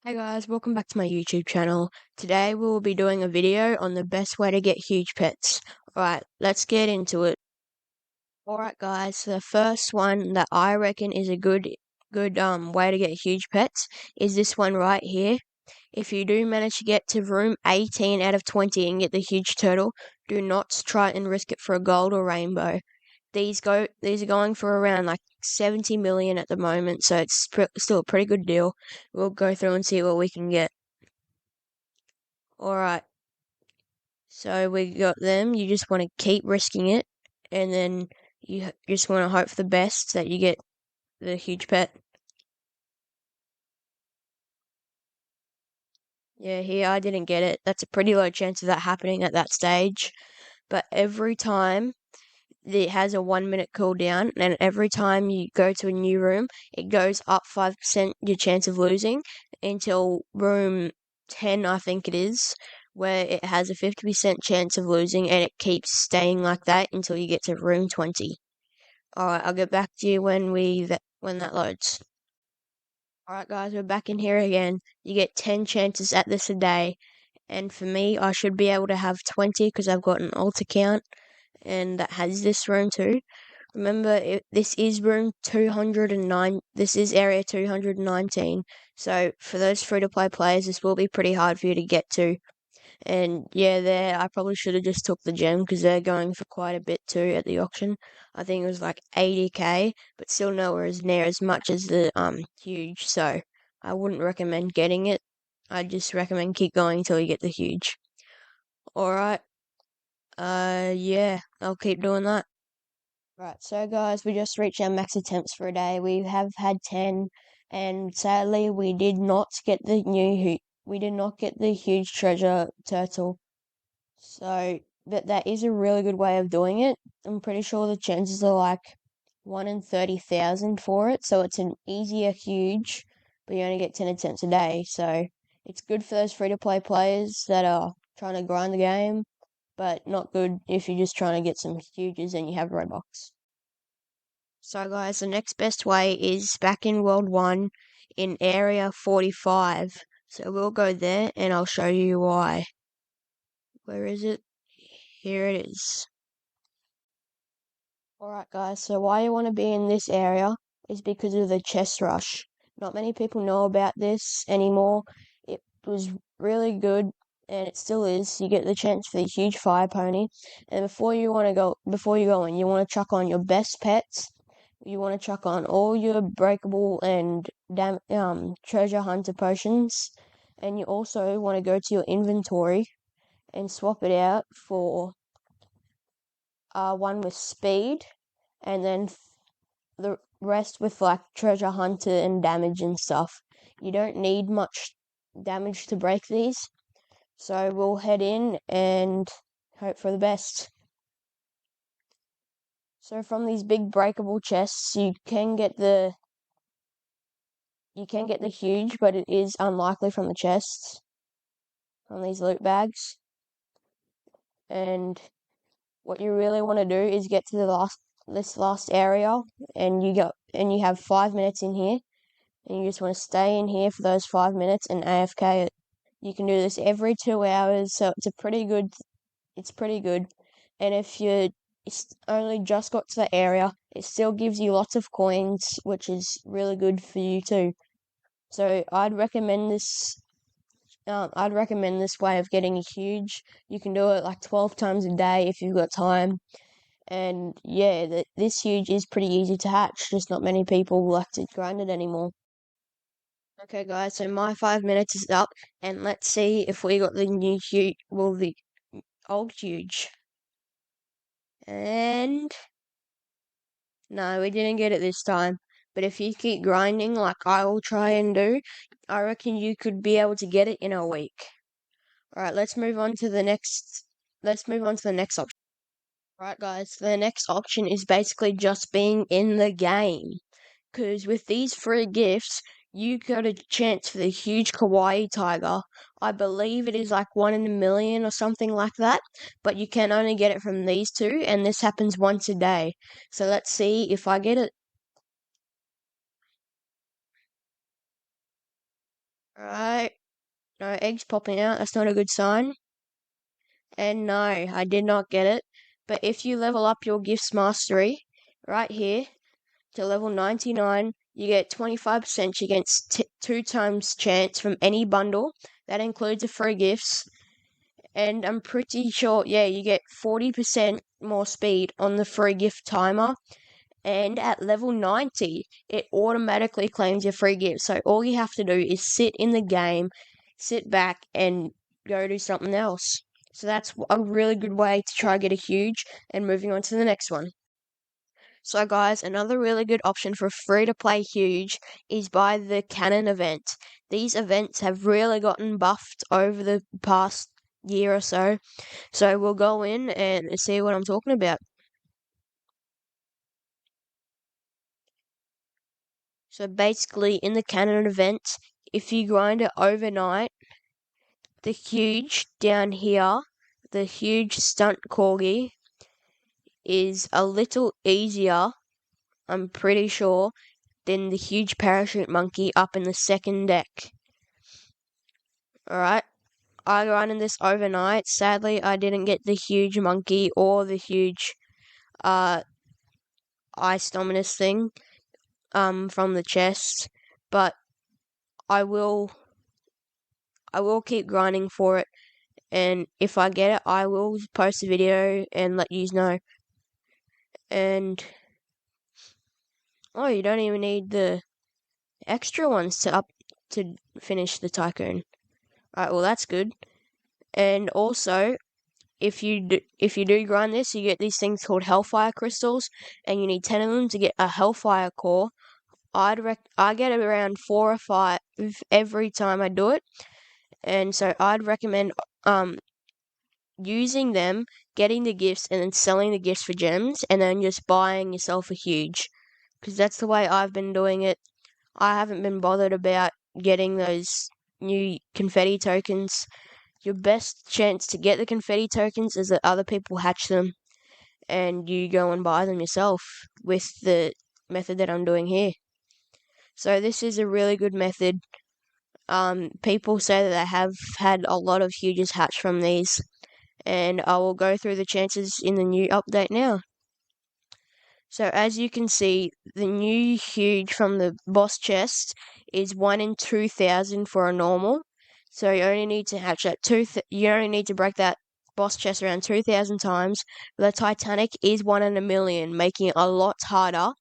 Hey guys, welcome back to my YouTube channel. Today we will be doing a video on the best way to get huge pets. Alright, let's get into it. Alright guys, so the first one that I reckon is a good way to get huge pets is this one right here. If you do manage to get to room 18 out of 20 and get the huge turtle, do not try and risk it for a gold or rainbow. These are going for around like 70 million at the moment, so it's still a pretty good deal. We'll go through and see what we can get. Alright, so we got them. You just want to keep risking it, and then you just want to hope for the best that you get the huge pet. Yeah, here I didn't get it. That's a pretty low chance of that happening at that stage. But every time it has a 1 minute cooldown, and every time you go to a new room, it goes up 5% your chance of losing until room 10, I think it is, where it has a 50% chance of losing, and it keeps staying like that until you get to room 20. Alright, I'll get back to you when that loads. Alright guys, we're back in here again. You get 10 chances at this a day, and for me, I should be able to have 20 because I've got an alt account and that has this room too. Remember, this is room 209. This is area 219. So for those free-to-play players, this will be pretty hard for you to get to. And yeah, I probably should have just took the gem because they're going for quite a bit too at the auction. I think it was like 80k, but still nowhere as near as much as the huge. So I wouldn't recommend getting it. I'd just recommend keep going until you get the huge. Alright. Yeah, I'll keep doing that. Right, so guys, we just reached our max attempts for a day. We have had 10, and sadly, we did not get the huge treasure turtle. So, but that is a really good way of doing it. I'm pretty sure the chances are like 1 in 30,000 for it. So it's an easier huge, but you only get 10 attempts a day. So it's good for those free-to-play players that are trying to grind the game, but not good if you're just trying to get some huges and you have Robux. So guys, the next best way is back in World 1 in Area 45. So we'll go there and I'll show you why. Where is it? Here it is. Alright guys, so why you want to be in this area is because of the chest rush. Not many people know about this anymore. It was really good and it still is. You get the chance for the huge fire pony. And before you go in, you want to chuck on your best pets. You want to chuck on all your breakable and treasure hunter potions. And you also want to go to your inventory and swap it out for one with speed, and then the rest with like treasure hunter and damage and stuff. You don't need much damage to break these, so we'll head in and hope for the best. So from these big breakable chests, you can get the huge, but it is unlikely from the chests, from these loot bags. And what you really want to do is get to this last area, and you have 5 minutes in here, and you just want to stay in here for those 5 minutes and AFK it. You can do this every 2 hours, so it's pretty good. And if you only just got to the area, it still gives you lots of coins, which is really good for you too. So I'd recommend this. I'd recommend this way of getting a huge. You can do it like 12 times a day if you've got time. And yeah, this huge is pretty easy to hatch, just not many people like to grind it anymore. Okay guys, so my 5 minutes is up, and let's see if we got the new huge, well, the old huge. And no, we didn't get it this time. But if you keep grinding like I will try and do, I reckon you could be able to get it in a week. Alright, let's move on to the next option. Right, guys, the next option is basically just being in the game. Because with these free gifts, you got a chance for the huge kawaii tiger. I believe it is like 1 in a million or something like that. But you can only get it from these two, and this happens once a day. So let's see if I get it. Alright, no eggs popping out, that's not a good sign. And no, I did not get it. But if you level up your gifts mastery right here to level 99, you get 25% against 2 times chance from any bundle. That includes the free gifts. And I'm pretty sure, yeah, you get 40% more speed on the free gift timer. And at level 90, it automatically claims your free gift. So all you have to do is sit in the game, sit back, and go do something else. So that's a really good way to try to get a huge. And moving on to the next one. So guys, another really good option for free to play huge is by the Cannon event. These events have really gotten buffed over the past year or so. So we'll go in and see what I'm talking about. So basically, in the Cannon event, if you grind it overnight, the huge down here, the huge stunt corgi, is a little easier, I'm pretty sure, than the huge parachute monkey up in the second deck. Alright, I grinded this overnight. Sadly, I didn't get the huge monkey or the huge ice dominus thing from the chest, but I will keep grinding for it, and if I get it, I will post a video and let you know. And oh, you don't even need the extra ones to finish the tycoon. Right, well that's good. And also, if you do grind this, you get these things called Hellfire crystals, and you need 10 of them to get a Hellfire core. I get around 4 or 5 every time I do it, and so I'd recommend using them, getting the gifts, and then selling the gifts for gems, and then just buying yourself a huge. Because that's the way I've been doing it. I haven't been bothered about getting those new confetti tokens. Your best chance to get the confetti tokens is that other people hatch them, and you go and buy them yourself with the method that I'm doing here. So this is a really good method. People say that they have had a lot of huges hatch from these, and I will go through the chances in the new update now. So as you can see, the new huge from the boss chest is 1 in 2,000 for a normal. So you only need to hatch that you only need to break that boss chest around 2,000 times. The Titanic is 1 in a million, making it a lot harder.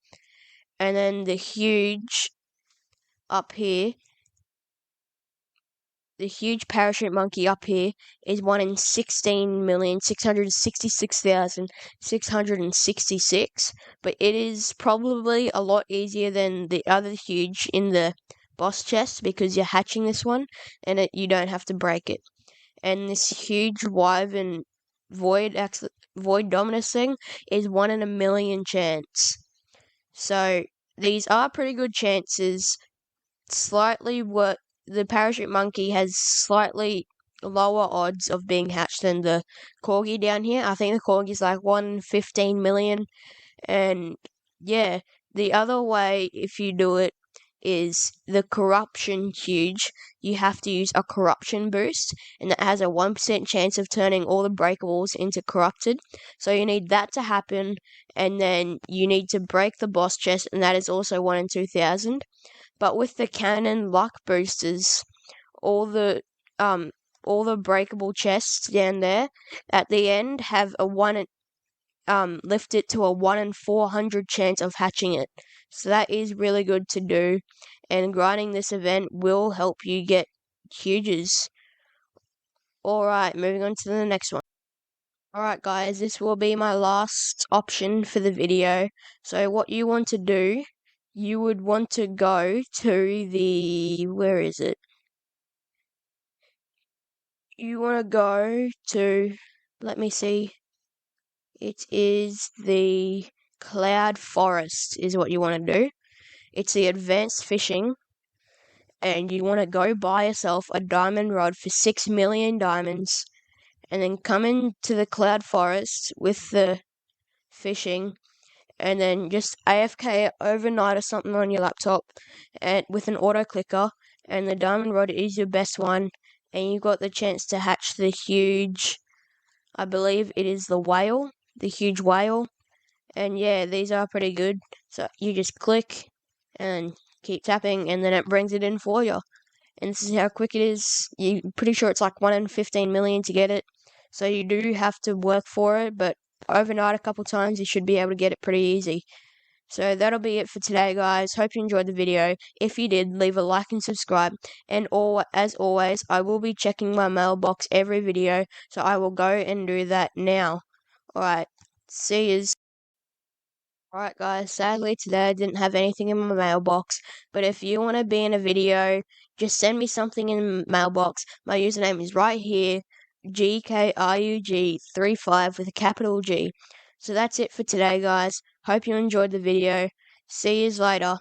And then the huge up here, the huge parachute monkey up here is 1 in 16,666,666, but it is probably a lot easier than the other huge in the boss chest because you're hatching this one and you don't have to break it. And this huge wyvern void dominus thing is 1 in a million chance. So these are pretty good chances. Slightly what the parachute monkey has slightly lower odds of being hatched than the corgi down here. I think the corgi is like 1 in 15 million. And yeah, the other way if you do it is the corruption huge. You have to use a corruption boost, and that has a 1% chance of turning all the breakables into corrupted. So you need that to happen, and then you need to break the boss chest, and that is also 1 in 2,000. But with the cannon luck boosters, all the breakable chests down there at the end have a lift it to a 1 in 400 chance of hatching it. So that is really good to do, and grinding this event will help you get huges. Alright, moving on to the next one. Alright guys, this will be my last option for the video. So what you want to do, you would want to go to where is it? You want to go to, let me see, it is the Cloud Forest is what you want to do. It's the advanced fishing, and you want to go buy yourself a diamond rod for 6 million diamonds, and then come into the Cloud Forest with the fishing, and then just AFK overnight or something on your laptop and with an auto clicker, and the diamond rod is your best one, and you got the chance to hatch the huge, I believe it is the huge whale, and yeah, these are pretty good. So you just click and keep tapping, and then it brings it in for you. And this is how quick it is. You're pretty sure it's like 1 in 15 million to get it, so you do have to work for it, but overnight a couple times you should be able to get it pretty easy. So that'll be it for today, guys. Hope you enjoyed the video. If you did, leave a like and subscribe. And as always, I will be checking my mailbox every video, so I will go and do that now. Alright, see yous. Alright, guys, sadly today I didn't have anything in my mailbox, but if you want to be in a video, just send me something in the mailbox. My username is right here, GKRUG35 with a capital G. So that's it for today, guys. Hope you enjoyed the video. See yous later.